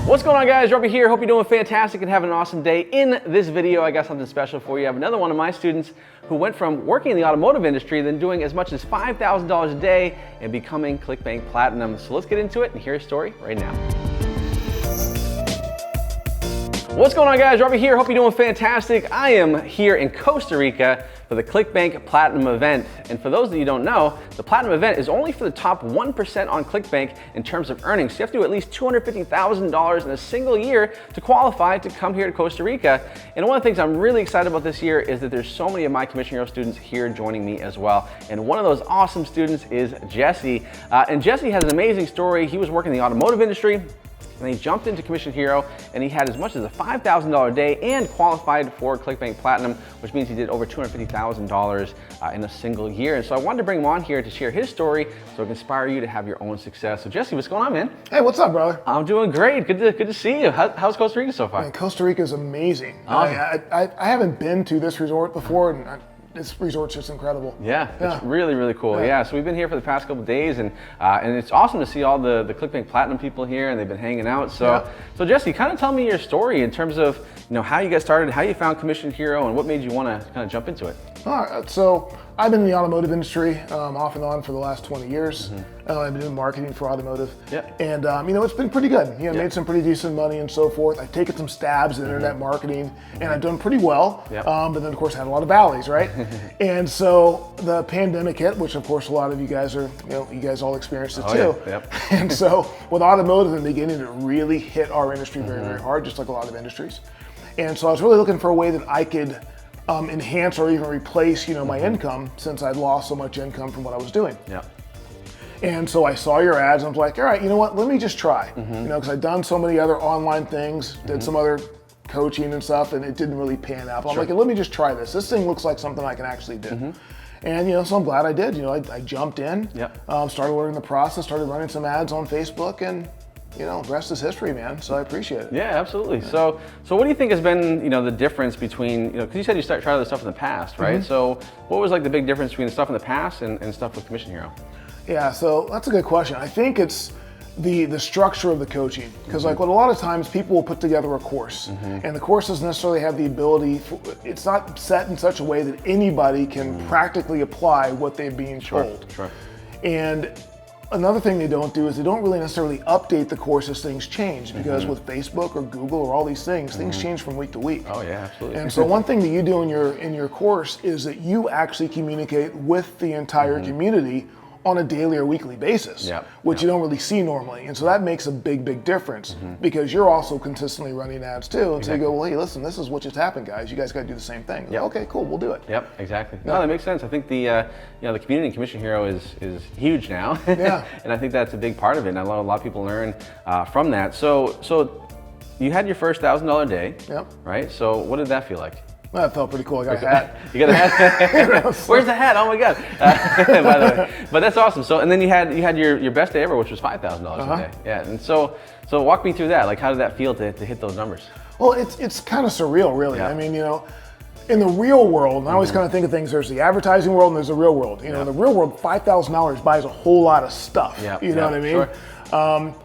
What's going on, guys? Robby here. Hope you're doing fantastic and having an awesome day. In this video, I got something special for you. I have another one of my students who went from working in the automotive industry, then doing as much as $5,000 a day and becoming Clickbank Platinum. So let's get into it and hear his story right now. What's going on, guys? Robby here. Hope you're doing fantastic. I am here in Costa Rica for the Clickbank Platinum event. And for those of you who don't know, the Platinum event is only for the top 1% on Clickbank in terms of earnings. So you have to do at least $250,000 in a single year to qualify to come here to Costa Rica. And one of the things I'm really excited about this year is that there's so many of my Commission Hero students here joining me as well. And one of those awesome students is Jesse. And Jesse has an amazing story. He was working in the automotive industry, and he jumped into Commission Hero, and he had as much as a $5,000 a day and qualified for Clickbank Platinum, which means he did over $250,000 in a single year. And so I wanted to bring him on here to share his story so it can inspire you to have your own success. So Jesse, what's going on, man? Hey, what's up, brother? I'm doing great. Good to see you. How's Costa Rica so far? Man, Costa Rica is amazing. Awesome. I haven't been to this resort before, and this resort's just incredible. Yeah, it's really, really cool. Yeah, so we've been here for the past couple of days, and it's awesome to see all the Clickbank Platinum people here, and they've been hanging out. So, so Jesse, kind of tell me your story in terms of how you got started, how you found Commission Hero, and what made you want to kind of jump into it. All right, so I've been in the automotive industry off and on for the last 20 years. I've been doing marketing for automotive. And it's been pretty good. Made some pretty decent money and so forth. I've taken some stabs at internet marketing, and I've done pretty well. But then, of course, I had a lot of valleys, right? And so the pandemic hit, which, of course, a lot of you guys are, you guys all experienced it too. And so with automotive in the beginning, it really hit our industry very, very hard, just like a lot of industries. And so I was really looking for a way that I could enhance or even replace, my income, since I'd lost so much income from what I was doing. And so I saw your ads and I was like, all right, you know what, let me just try. Because I'd done so many other online things, did some other coaching and stuff, and it didn't really pan out. But I'm like, let me just try this. This thing looks like something I can actually do. And so I'm glad I did. I jumped in, started learning the process, started running some ads on Facebook, and the rest is history, man. So I appreciate it. Yeah, absolutely. So what do you think has been, the difference between, because you said you tried other stuff in the past, right? So what was like the big difference between the stuff in the past and stuff with Commission Hero? Yeah, so that's a good question. I think it's the structure of the coaching, because like what a lot of times people will put together a course, and the course doesn't necessarily have the ability, it's not set in such a way that anybody can practically apply what they're being told. And another thing they don't do is they don't really necessarily update the course as things change, because with Facebook or Google or all these things, things change from week to week. Oh yeah, absolutely. And so one thing that you do in your course is that you actually communicate with the entire community on a daily or weekly basis, which you don't really see normally. And so that makes a big, big difference, because you're also consistently running ads too. And so you go, well, hey, listen, this is what just happened, guys. You guys got to do the same thing. Okay, cool, we'll do it. Exactly. No, that makes sense. I think the the community in Commission Hero is huge now. And I think that's a big part of it. And a lot of people learn from that. So you had your first $1,000 day, right? So what did that feel like? That felt pretty cool. I got a hat. You got a hat? Where's the hat? Oh my God! By the way, but that's awesome. So, and then you had your best day ever, which was $5,000 a day. Yeah, and so walk me through that. Like, how did that feel to hit those numbers? Well, it's kind of surreal, really. I mean, in the real world, and I always kind of think of things, there's the advertising world and there's the real world. In the real world, $5,000 buys a whole lot of stuff. You know what I mean? Sure.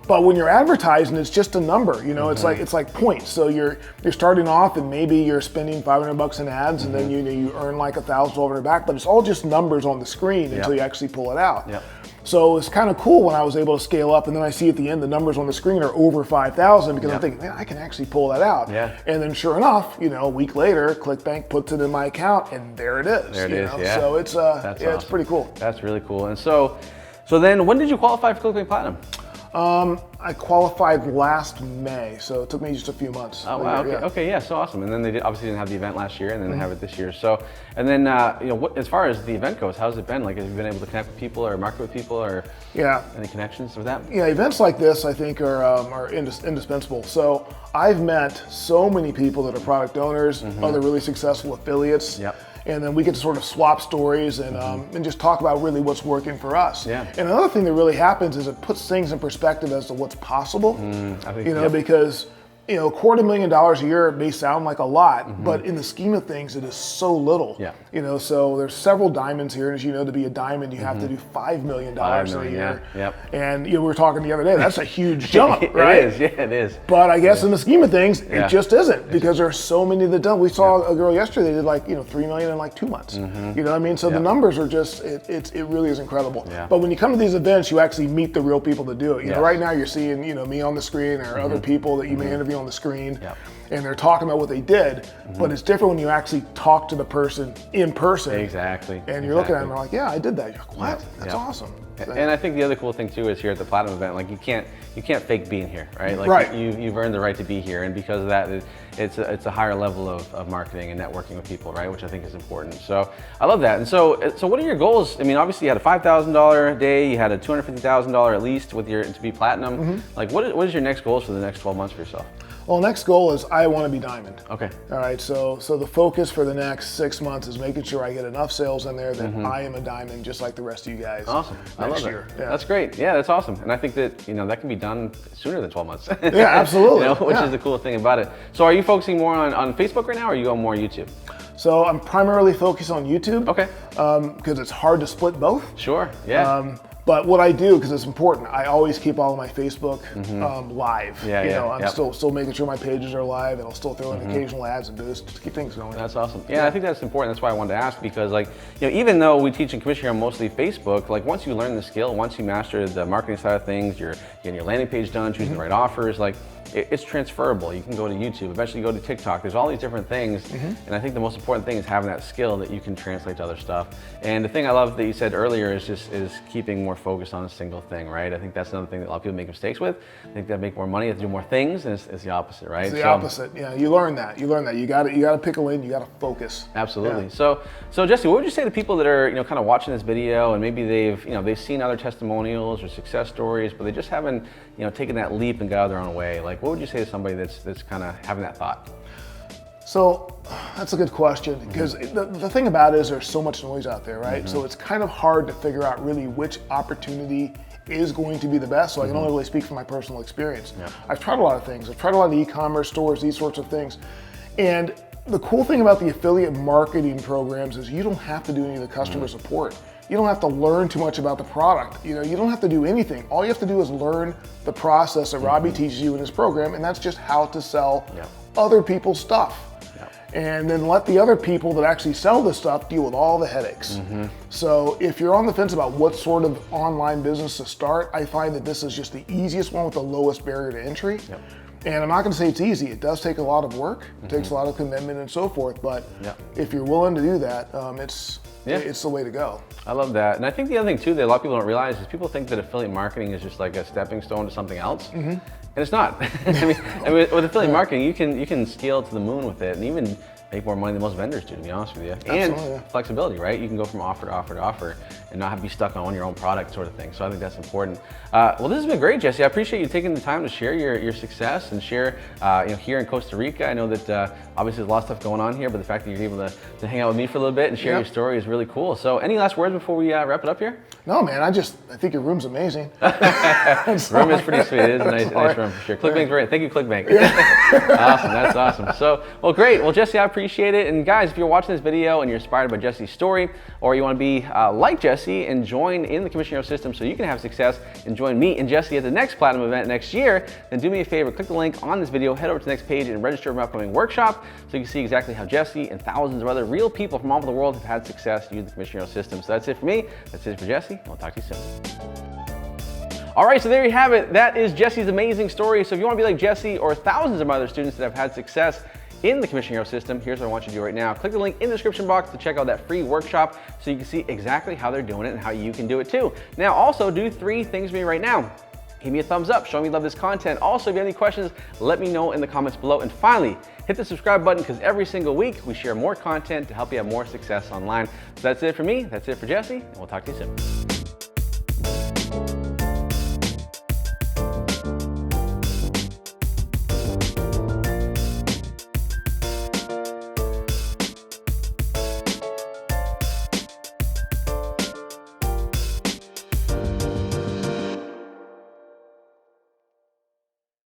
But when you're advertising, it's just a number. It's like points. So you're starting off, and maybe you're spending $500 in ads, and then you earn like $1,000 back. But it's all just numbers on the screen until you actually pull it out. So it's kind of cool when I was able to scale up, and then I see at the end the numbers on the screen are over 5,000, because I'm thinking, man, I can actually pull that out. And then sure enough, a week later, Clickbank puts it in my account, and there it is. There it is. So it's awesome. It's pretty cool. That's really cool. And so then when did you qualify for Clickbank Platinum? I qualified last May, so it took me just a few months. Oh wow, okay, yeah, so awesome. And then they obviously didn't have the event last year, and then they have it this year. So, and then as far as the event goes, how's it been? Like, have you been able to connect with people or market with people, or any connections with that? Yeah, events like this I think are indispensable. So I've met so many people that are product owners, other really successful affiliates. And then we get to sort of swap stories and just talk about really what's working for us. And another thing that really happens is it puts things in perspective as to what's possible. Because you know, $250,000 a year may sound like a lot, but in the scheme of things, it is so little. Yeah. You know, so there's several diamonds here. As you know, to be a diamond, you have to do $5 million a year. Yeah. Yep. And you know, we were talking the other day, that's a huge jump, right? It is, yeah, it is. But I guess in the scheme of things, it just isn't, because there are so many that don't. We saw a girl yesterday that did like, you know, $3 million in like 2 months. You know what I mean? So the numbers are just, it really is incredible. Yeah. But when you come to these events, you actually meet the real people that do it. You know, right now you're seeing, you know, me on the screen, or other people that you may interview on the screen. And they're talking about what they did, but it's different when you actually talk to the person in person. Exactly. And you're looking at them and they're like, yeah, I did that. You're like, what? That's awesome. And I think the other cool thing too is here at the Platinum event, like you can't fake being here, right? Like you've earned the right to be here, and because of that, it's a higher level of marketing and networking with people, right? Which I think is important. So I love that. And so what are your goals? I mean, obviously you had a $5,000 day, you had a $250,000 at least with your to be platinum. Like what is your next goals for the next 12 months for yourself? Well, next goal is I want to be diamond. Okay. All right. So the focus for the next 6 months is making sure I get enough sales in there that I am a diamond, just like the rest of you guys. Awesome. I love year. that. Yeah. That's great. Yeah, that's awesome. And I think that, you know, that can be done sooner than 12 months. Yeah, absolutely. You know, which is the cool thing about it. So are you focusing more on Facebook right now, or are you going more YouTube? So I'm primarily focused on YouTube. Okay. Because it's hard to split both. Sure. Yeah. But what I do, because it's important, I always keep all of my Facebook live. Yeah, you know, I'm still making sure my pages are live, and I'll still throw in occasional ads and just to keep things going. That's awesome. Yeah, I think that's important. That's why I wanted to ask, because like, you know, even though we teach and commission here on mostly Facebook, like once you learn the skill, once you master the marketing side of things, you're getting your landing page done, choosing the right offers, like it's transferable. You can go to YouTube, eventually go to TikTok. There's all these different things. And I think the most important thing is having that skill that you can translate to other stuff. And the thing I love that you said earlier is keeping more focused on a single thing, right? I think that's another thing that a lot of people make mistakes with. I think they make more money, they have to do more things, and it's the opposite, right? It's the opposite. Yeah, you learn that. You got to pick a lane, you got to focus. Absolutely. Yeah. So Jesse, what would you say to people that are, you know, kind of watching this video, and maybe they've seen other testimonials or success stories, but they just haven't, you know, taken that leap and got out of their own way? Like, what would you say to somebody that's kind of having that thought? So that's a good question, because the thing about it is there's so much noise out there, right? So it's kind of hard to figure out really which opportunity is going to be the best. So I can only really speak from my personal experience. I've tried a lot of things. I've tried a lot of e-commerce stores, these sorts of things. And the cool thing about the affiliate marketing programs is you don't have to do any of the customer support. You don't have to learn too much about the product. You know, you don't have to do anything. All you have to do is learn the process that Robby teaches you in his program, and that's just how to sell other people's stuff. And then let the other people that actually sell the stuff deal with all the headaches. So if you're on the fence about what sort of online business to start, I find that this is just the easiest one with the lowest barrier to entry. And I'm not going to say it's easy. It does take a lot of work. It takes a lot of commitment and so forth. But if you're willing to do that, it's the way to go. I love that. And I think the other thing too that a lot of people don't realize is people think that affiliate marketing is just like a stepping stone to something else. And it's not. I mean, with affiliate marketing, you can scale to the moon with it, and even make more money than most vendors do, to be honest with you. And flexibility, right? You can go from offer to offer to offer and not have to be stuck on your own product sort of thing. So I think that's important. Well, this has been great, Jesse. I appreciate you taking the time to share your success and share you know, here in Costa Rica. I know that obviously there's a lot of stuff going on here, but the fact that you're able to hang out with me for a little bit and share your story is really cool. So any last words before we wrap it up here? No, man, I think your room's amazing. Room is pretty sweet. It is a nice room for sure. Clickbank's great. Thank you, Clickbank. Awesome, that's awesome. So, well, great. Well, Jesse, I appreciate it. And guys, if you're watching this video and you're inspired by Jesse's story, or you want to be like Jesse and join in the commission hero system so you can have success and join me and Jesse at the next Platinum event next year, then do me a favor, click the link on this video, head over to the next page and register for my upcoming workshop so you can see exactly how Jesse and thousands of other real people from all over the world have had success using the commission hero system. So that's it for me. That's it for Jesse. We'll talk to you soon. All right, so there you have it. That is Jesse's amazing story. So if you want to be like Jesse or thousands of other students that have had success in the commission hero system, here's what I want you to do right now. Click the link in the description box to check out that free workshop so you can see exactly how they're doing it and how you can do it too. Now, also do 3 things for me right now. Give me a thumbs up, show me you love this content. Also, if you have any questions, let me know in the comments below. And finally, hit the subscribe button, because every single week we share more content to help you have more success online. So that's it for me, that's it for Jesse, and we'll talk to you soon.